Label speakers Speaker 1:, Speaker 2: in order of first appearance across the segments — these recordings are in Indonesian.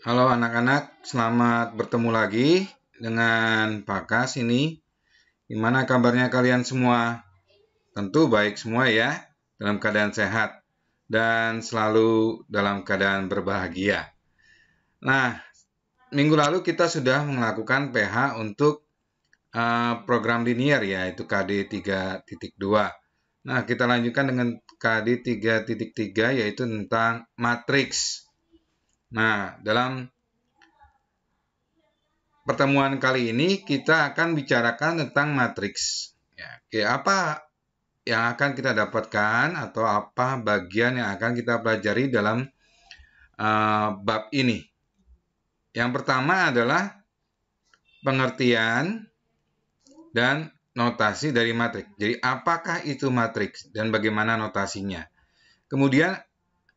Speaker 1: Halo anak-anak, selamat bertemu lagi dengan Pak Kas ini. Gimana kabarnya kalian semua? Tentu baik semua ya, dalam keadaan sehat dan selalu dalam keadaan berbahagia. Nah, minggu lalu kita sudah melakukan PH untuk program linear yaitu KD 3.2. Nah, kita lanjutkan dengan KD 3.3 yaitu tentang matriks. Nah, dalam pertemuan kali ini kita akan bicarakan tentang matriks. Ya, oke, apa yang akan kita dapatkan atau apa bagian yang akan kita pelajari dalam bab ini? Yang pertama adalah pengertian dan notasi dari matriks. Jadi, apakah itu matriks dan bagaimana notasinya? Kemudian,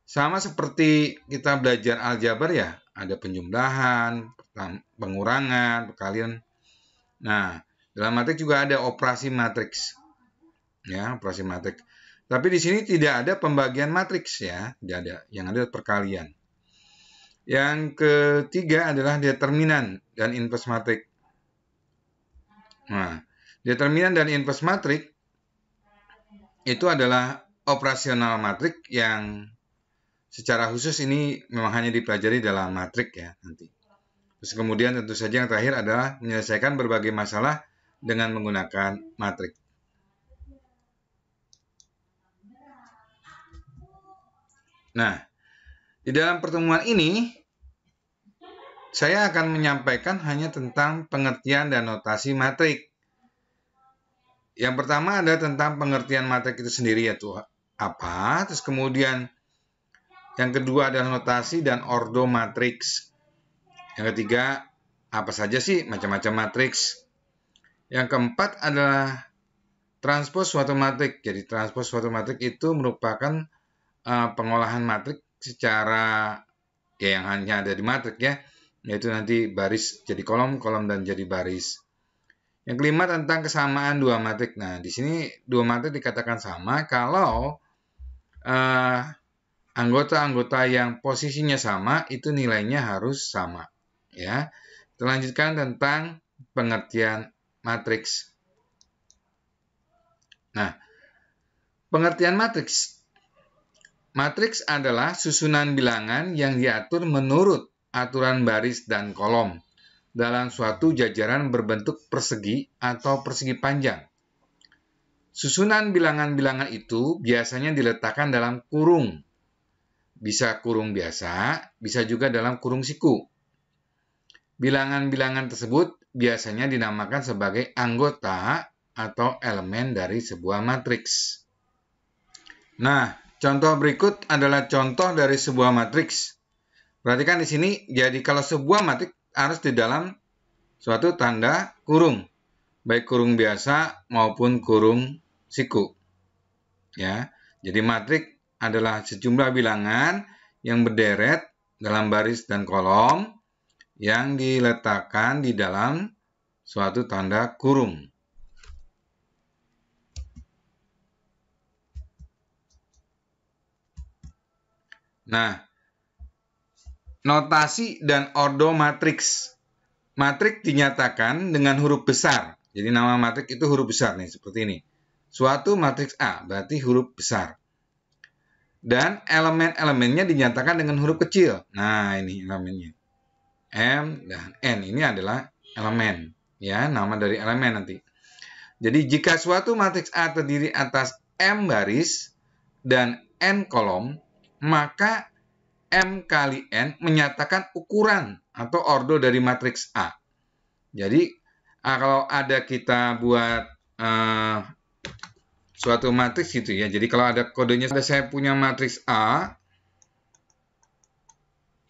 Speaker 1: sama seperti kita belajar aljabar ya, ada penjumlahan, pengurangan, perkalian. Nah, dalam matriks juga ada operasi matriks. Ya, operasi matriks. Tapi di sini tidak ada pembagian matriks ya, tidak ada. Yang ada perkalian. Yang ketiga adalah determinan dan inverse matriks. Nah, determinan dan inverse matriks itu adalah operasional matriks yang secara khusus ini memang hanya dipelajari dalam matriks ya nanti. Terus kemudian tentu saja yang terakhir adalah menyelesaikan berbagai masalah dengan menggunakan matriks. Nah, di dalam pertemuan ini saya akan menyampaikan hanya tentang pengertian dan notasi matriks. Yang pertama adalah tentang pengertian matriks itu sendiri, yaitu apa. Terus kemudian yang kedua adalah notasi dan ordo matriks. Yang ketiga, apa saja sih macam-macam matriks. Yang keempat adalah transpos suatu matriks. Jadi transpos suatu matriks itu merupakan pengolahan matriks secara ya yang hanya ada di matriks ya, yaitu nanti baris jadi kolom, kolom dan jadi baris. Yang kelima tentang kesamaan dua matriks. Nah, di sini dua matriks dikatakan sama kalau anggota-anggota yang posisinya sama itu nilainya harus sama. Ya, kita lanjutkan tentang pengertian matriks. Nah, pengertian matriks. Matriks adalah susunan bilangan yang diatur menurut aturan baris dan kolom dalam suatu jajaran berbentuk persegi atau persegi panjang. Susunan bilangan-bilangan itu biasanya diletakkan dalam kurung. Bisa kurung biasa, bisa juga dalam kurung siku. Bilangan-bilangan tersebut biasanya dinamakan sebagai anggota atau elemen dari sebuah matriks. Nah, contoh berikut adalah contoh dari sebuah matriks. Perhatikan di sini, jadi kalau sebuah matriks harus di dalam suatu tanda kurung, baik kurung biasa maupun kurung siku. Ya, jadi matriks adalah sejumlah bilangan yang berderet dalam baris dan kolom yang diletakkan di dalam suatu tanda kurung. Nah, notasi dan ordo matriks. Matriks dinyatakan dengan huruf besar. Jadi nama matriks itu huruf besar nih, seperti ini. Suatu matriks A, berarti huruf besar. Dan elemen-elemennya dinyatakan dengan huruf kecil. Nah, ini elemennya. M dan N ini adalah elemen. Ya, nama dari elemen nanti. Jadi jika suatu matriks A terdiri atas M baris dan N kolom, maka M kali N menyatakan ukuran atau ordo dari matriks A. Jadi kalau ada kita buat suatu matriks gitu ya. Jadi kalau ada kodenya, saya punya matriks A,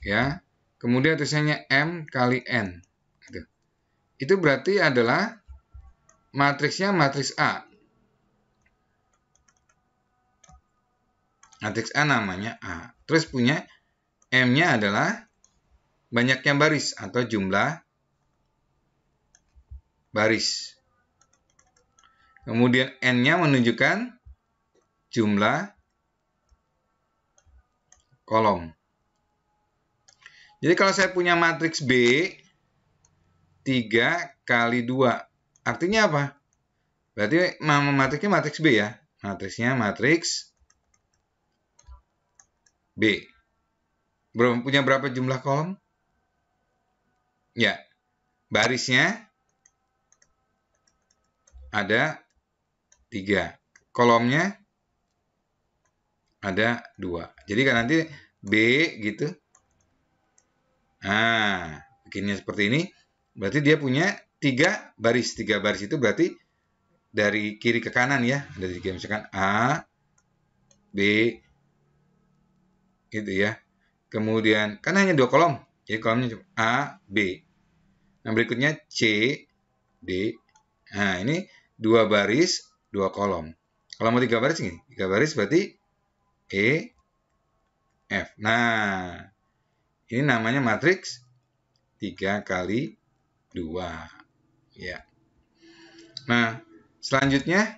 Speaker 1: ya, kemudian tulisannya M kali N. Gitu. Itu berarti adalah matriksnya matriks A. Matriks A namanya A. Terus punya M-nya adalah banyaknya baris atau jumlah baris. Kemudian N-nya menunjukkan jumlah kolom. Jadi kalau saya punya matriks B 3 kali 2, artinya apa? Berarti matriksnya matriks B ya. Matriksnya matriks B. Punya berapa jumlah kolom? Ya, barisnya ada 3. Kolomnya ada 2. Jadi kan nanti B gitu. Nah, bikinnya seperti ini. Berarti dia punya 3 baris. 3 baris itu berarti dari kiri ke kanan ya. Dari misalkan A, B, gitu ya. Kemudian, kan hanya 2 kolom. Jadi kolomnya cuma A, B. Nah, berikutnya C, D. Nah, ini 2 baris, 2 kolom. Kalau mau 3 baris ini, 3 baris berarti E, F. Nah, ini namanya matriks 3 kali 2. Ya. Nah, selanjutnya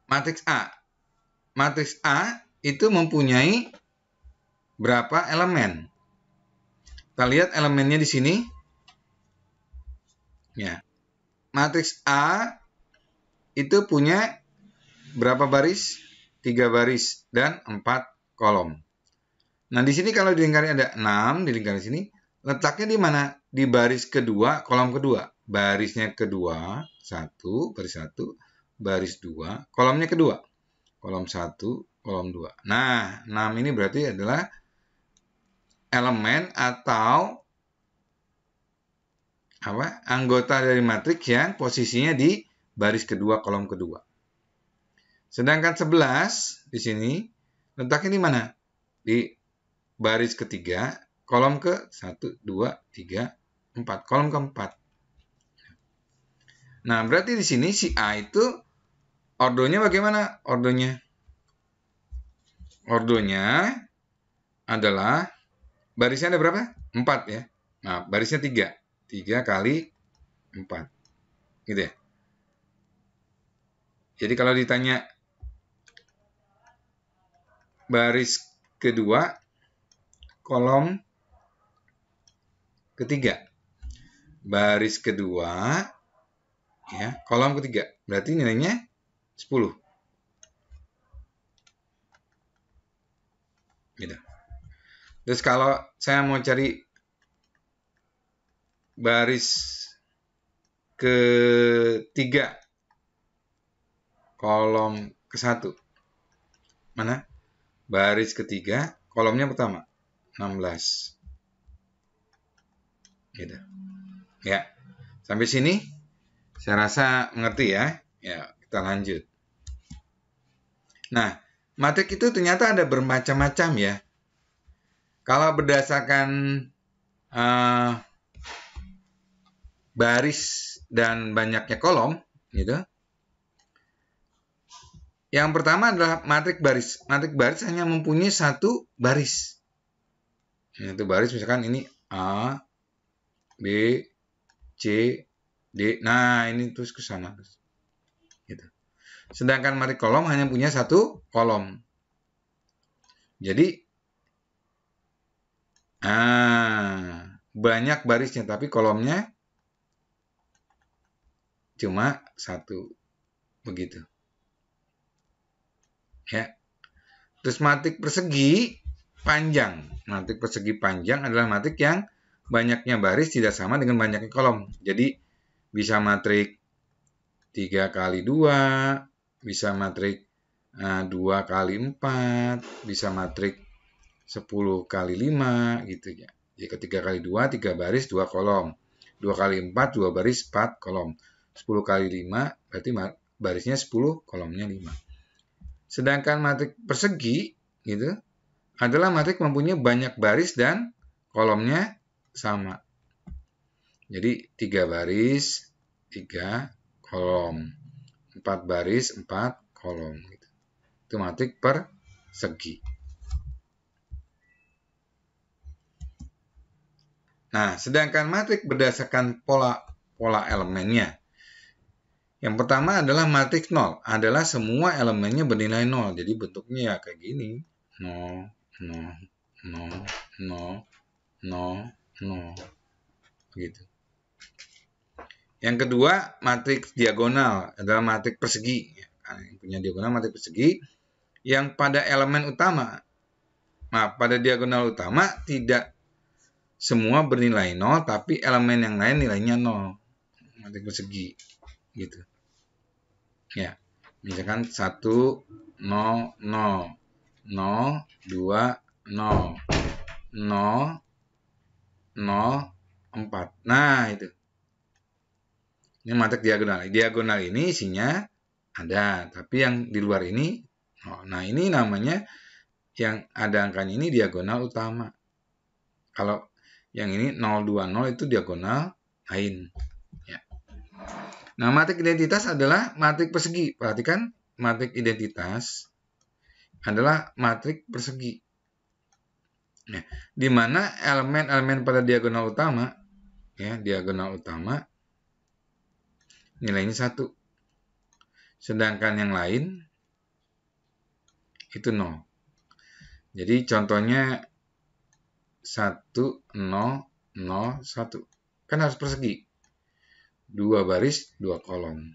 Speaker 1: matriks A. Matriks A itu mempunyai berapa elemen? Kita lihat elemennya di sini. Ya. Matriks A itu punya berapa baris? 3 baris dan 4 kolom. Nah, di sini kalau dilingkari ada 6, dilingkari sini, letaknya di mana? Di baris kedua, kolom kedua. Barisnya kedua, 1, baris 1, baris 2, kolomnya kedua. Kolom 1, kolom 2. Nah, 6 ini berarti adalah elemen atau anggota dari matriks yang posisinya di baris kedua, kolom kedua. Sedangkan 11 di sini letaknya di mana? Di baris ketiga, kolom ke 1, 2, 3, 4. Kolom keempat. Nah, berarti di sini si A itu ordonya bagaimana? Ordonya adalah barisnya ada berapa? 4 ya. Nah, barisnya 3. 3 kali 4. Gitu ya. Jadi kalau ditanya baris kedua, kolom ketiga. Baris kedua, ya, kolom ketiga. Berarti nilainya 10. Gitu. Terus kalau saya mau cari baris ketiga, kolom ke-1. Mana? Baris ketiga, kolomnya pertama. 16. Gitu. Ya. Sampai sini saya rasa mengerti ya. Ya, kita lanjut. Nah, matriks itu ternyata ada bermacam-macam ya. Kalau berdasarkan baris dan banyaknya kolom, gitu. Yang pertama adalah matriks baris. Matriks baris hanya mempunyai 1 baris. Itu baris misalkan ini A, B, C, D. Nah, ini terus ke sana. Gitu. Sedangkan matriks kolom hanya punya 1 kolom. Jadi banyak barisnya tapi kolomnya cuma 1. Begitu. Ya. Terus matriks persegi panjang. Matriks persegi panjang adalah matriks yang banyaknya baris tidak sama dengan banyaknya kolom. Jadi bisa matriks 3 kali 2, bisa matriks 2 kali 4, bisa matriks 10 kali 5 gitu ya. Jadi 3 kali 2, 3 baris, 2 kolom. 2 kali 4, 2 baris, 4 kolom. 10 kali 5, berarti barisnya 10, kolomnya 5. Sedangkan matriks persegi gitu adalah matriks mempunyai banyak baris dan kolomnya sama. Jadi 3 baris, 3 kolom. 4 baris, 4 kolom. Gitu. Itu matriks persegi. Nah, sedangkan matriks berdasarkan pola elemennya. Yang pertama adalah matriks 0. Adalah semua elemennya bernilai 0. Jadi bentuknya ya kayak gini. 0, 0, 0, 0, 0, 0. Begitu. Yang kedua, matriks diagonal adalah matriks persegi. Yang punya diagonal matriks persegi yang pada elemen utama. Nah, pada diagonal utama tidak semua bernilai 0, tapi elemen yang lain nilainya 0. Matriks persegi. Gitu. Ya. Misalkan 1, 0, 0. 0, 2, 0. 0, 0, 4. Nah, itu. Ini matriks diagonal. Diagonal ini isinya ada, tapi yang di luar ini, nah ini namanya yang ada angkanya ini diagonal utama. Kalau yang ini 020 itu diagonal lain. Ya. Nah, matriks identitas adalah matriks persegi. Perhatikan, matriks identitas adalah matriks persegi. Nah, di mana elemen-elemen pada diagonal utama, ya, diagonal utama nilainya 1. Sedangkan yang lain itu 0. Jadi contohnya 1, 0, 0, 1. Kan harus persegi. 2 baris, 2 kolom.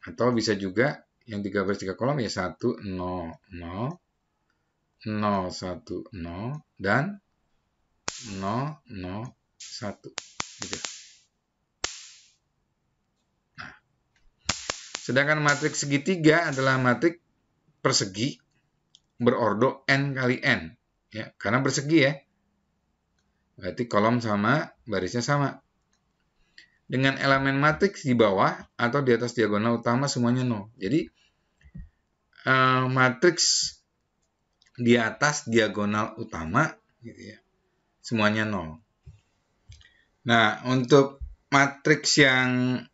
Speaker 1: Atau bisa juga yang 3 baris, 3 kolom ya 1, 0, 0, 0, 1, 0, dan 0, 0, 1. Gitu. Sedangkan matriks segitiga adalah matriks persegi berordo n kali n. Ya, karena bersegi ya. Berarti kolom sama, barisnya sama. Dengan elemen matriks di bawah atau di atas diagonal utama semuanya 0. Jadi, matriks di atas diagonal utama gitu ya, semuanya 0. Nah, untuk matriks yang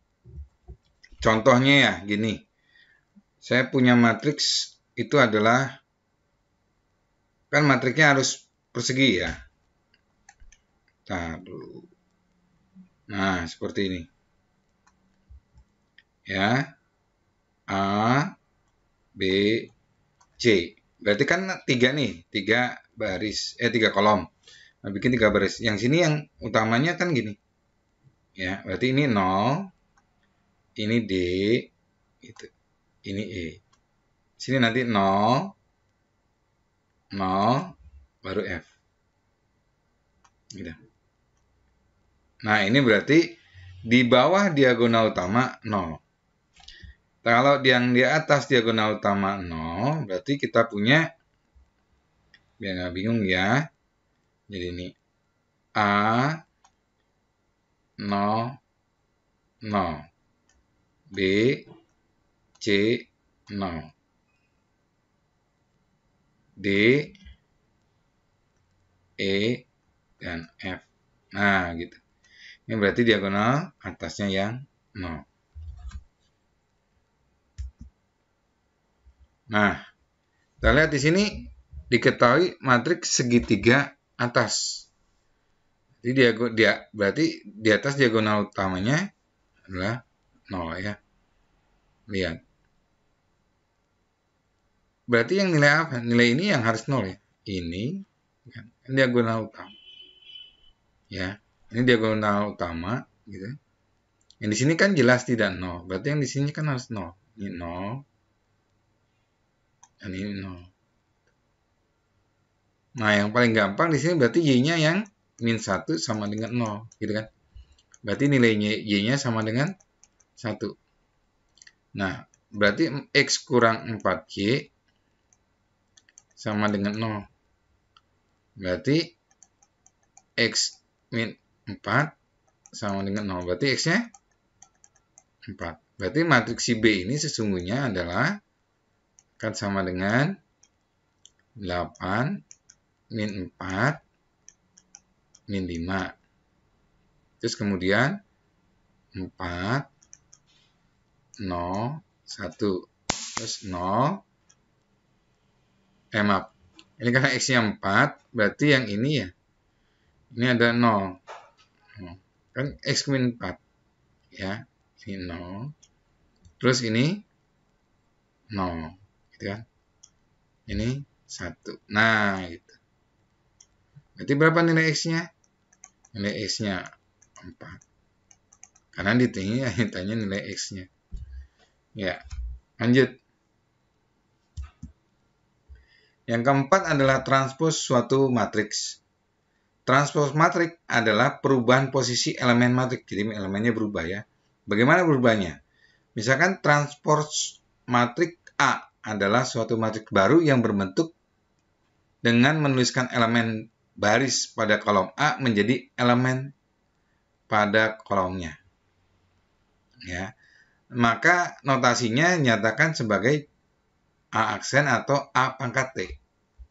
Speaker 1: contohnya ya, gini. Saya punya matriks itu adalah, kan matriksnya harus persegi ya. Nah, seperti ini. Ya. A, B, C. Berarti kan 3 nih, 3 baris, 3 kolom. Nah, bikin 3 baris. Yang sini yang utamanya kan gini. Ya, berarti ini 0, ini D, gitu. Ini E. Sini nanti 0, 0, baru F. Gitu. Nah, ini berarti di bawah diagonal utama 0. Kalau yang di atas diagonal utama 0, berarti kita punya, biar nggak bingung ya, jadi ini A, 0, 0. B, C, 0. D, E, dan F. Nah, gitu. Ini berarti diagonal atasnya yang 0. Nah, kita lihat di sini diketahui matriks segitiga atas. Jadi berarti di atas diagonal utamanya adalah 0 ya. Lihat. Berarti yang nilai apa? Nilai ini yang harus 0 ya. Ini kan diagonal utama. Ya, ini diagonal utama gitu. Yang di sini kan jelas tidak 0. Berarti yang di sini kan harus 0. Ini 0. Dan ini 0. Nah, yang paling gampang di sini berarti Y-nya yang min 1 sama dengan 0, gitu kan? Berarti nilainya Y-nya sama dengan 1. Nah, berarti X kurang 4Y sama dengan 0. Berarti X min 4 sama dengan 0. Berarti X-nya 4. Berarti matriks si B ini sesungguhnya adalah kan sama dengan 8 min 4 min 5. Terus kemudian 4, 0, 1. Terus 0. Maaf. Ini karena X-nya 4, berarti yang ini ya. Ini ada 0. Kan X min 4. Ya. Ini 0. Terus ini 0. Gitu kan. Ini 1. Nah, gitu. Berarti berapa nilai X-nya? Nilai X-nya 4. Karena ditanya nilai X-nya. Ya, lanjut. Yang keempat adalah transpos suatu matriks. Transpos matriks adalah perubahan posisi elemen matriks. Jadi elemennya berubah ya. Bagaimana berubahnya? Misalkan transpos matriks A adalah suatu matriks baru yang berbentuk dengan menuliskan elemen baris pada kolom A menjadi elemen pada kolomnya. Ya. Maka notasinya nyatakan sebagai A aksen atau A pangkat T.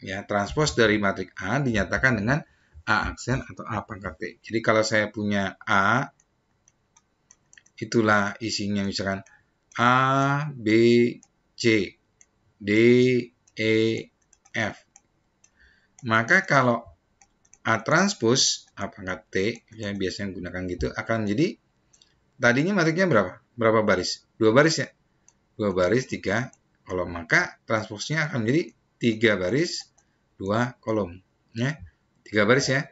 Speaker 1: Ya, transpos dari matriks A dinyatakan dengan A aksen atau A pangkat T. Jadi kalau saya punya A, itulah isinya misalkan A, B, C, D, E, F. Maka kalau A transpos A pangkat T, yang biasanya gunakan gitu, akan menjadi tadinya matriksnya berapa? Berapa baris? 2 baris ya? 2 baris, 3 kolom. Maka transposnya akan menjadi 3 baris, 2 kolom. Ya, 3 baris ya.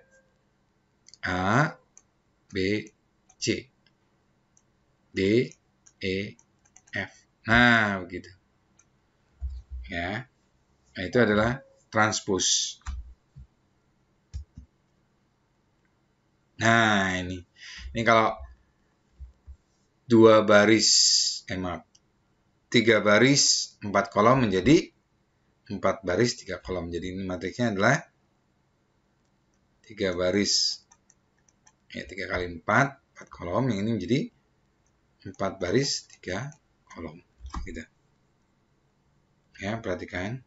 Speaker 1: A, B, C, D, E, F. Nah, begitu. Ya. Nah, itu adalah transpos. Nah, ini. Ini kalau 2 baris, 3 baris, 4 kolom menjadi 4 baris, 3 kolom. Jadi ini matriksnya adalah 3 baris. Ya, 3 kali 4, 4 kolom. Yang ini menjadi 4 baris, 3 kolom. Gitu. Ya, perhatikan.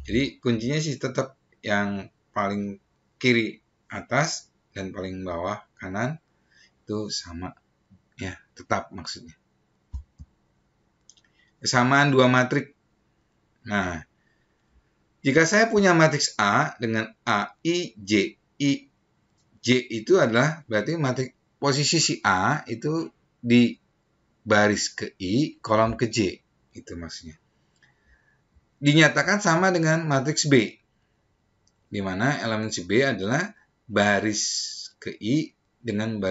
Speaker 1: Jadi kuncinya sih tetap yang paling kiri atas dan paling bawah kanan itu sama. Ya, tetap maksudnya. Kesamaan dua matriks. Nah, jika saya punya matriks A dengan A, I, J. I, J itu adalah berarti matriks posisi si A itu di baris ke I, kolom ke J. Itu maksudnya. Dinyatakan sama dengan matriks B. Di mana elemen si B adalah baris ke I dengan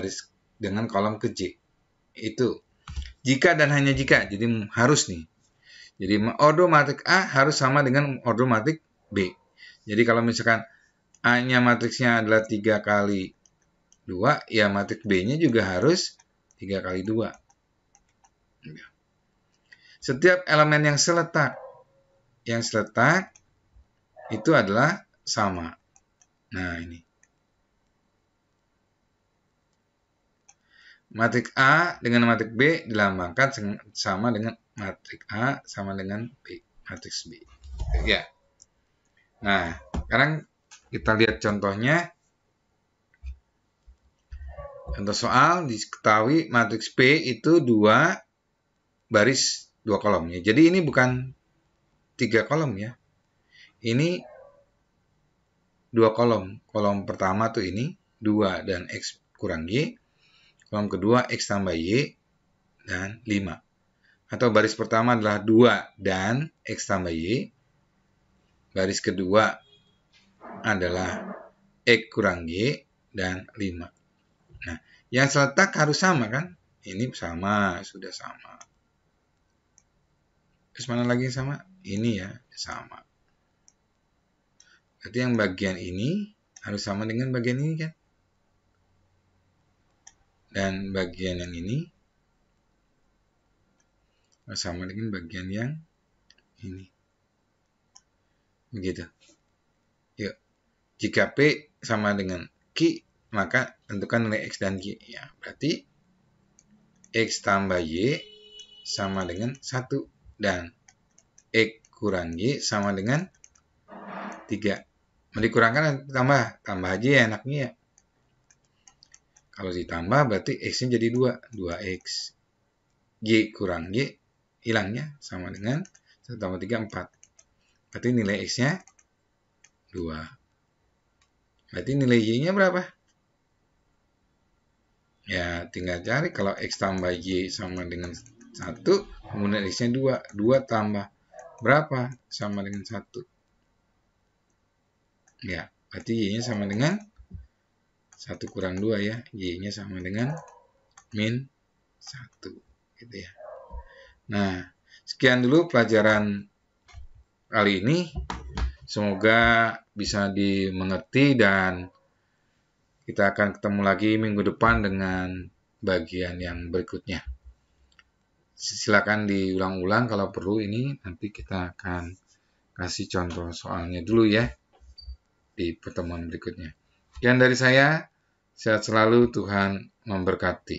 Speaker 1: kolom ke J. Itu jika dan hanya jika. Jadi harus nih. Jadi ordo matriks A harus sama dengan ordo matriks B. Jadi kalau misalkan A-nya matriksnya adalah 3 kali 2, ya matriks B-nya juga harus 3 kali 2. Setiap elemen yang seletak itu adalah sama. Nah, ini. Matriks A dengan matriks B dilambangkan sama dengan matriks A sama dengan B, matriks B. Ya. Nah, sekarang kita lihat contohnya. Contoh soal diketahui matriks P itu 2 baris 2 kolom ya. Jadi ini bukan 3 kolom ya. Ini 2 kolom. Kolom pertama tuh ini 2 dan X kurang Y. Kolom kedua X tambah Y dan 5. Atau baris pertama adalah 2 dan X tambah Y. Baris kedua adalah X kurang Y dan 5. Nah, yang seletak harus sama kan? Ini sama, sudah sama. Terus mana lagi yang sama? Ini ya, sama. Berarti yang bagian ini harus sama dengan bagian ini kan? Dan bagian yang ini harus sama dengan bagian yang ini. Begitu. Yuk. Jika P sama dengan Q, maka tentukan nilai X dan Y. Ya, berarti X tambah Y sama dengan 1. Dan X kurang Y sama dengan 3. Mau dikurangkan tambah aja ya enaknya ya. Kalau ditambah berarti X-nya jadi 2. 2X. Y kurang Y hilangnya sama dengan 1 tambah 3, 4. Berarti nilai X-nya 2. Berarti nilai Y-nya berapa? Ya, tinggal cari kalau X tambah Y sama dengan 1, kemudian X-nya 2. 2 tambah berapa? Sama dengan 1. Ya, berarti Y-nya sama dengan 1 kurang 2 ya. Y-nya sama dengan min 1. Gitu ya. Nah, sekian dulu pelajaran kali ini. Semoga bisa dimengerti dan kita akan ketemu lagi minggu depan dengan bagian yang berikutnya. Silakan diulang-ulang kalau perlu, ini nanti kita akan kasih contoh soalnya dulu ya di pertemuan berikutnya. Sekian dari saya, sehat selalu, Tuhan memberkati.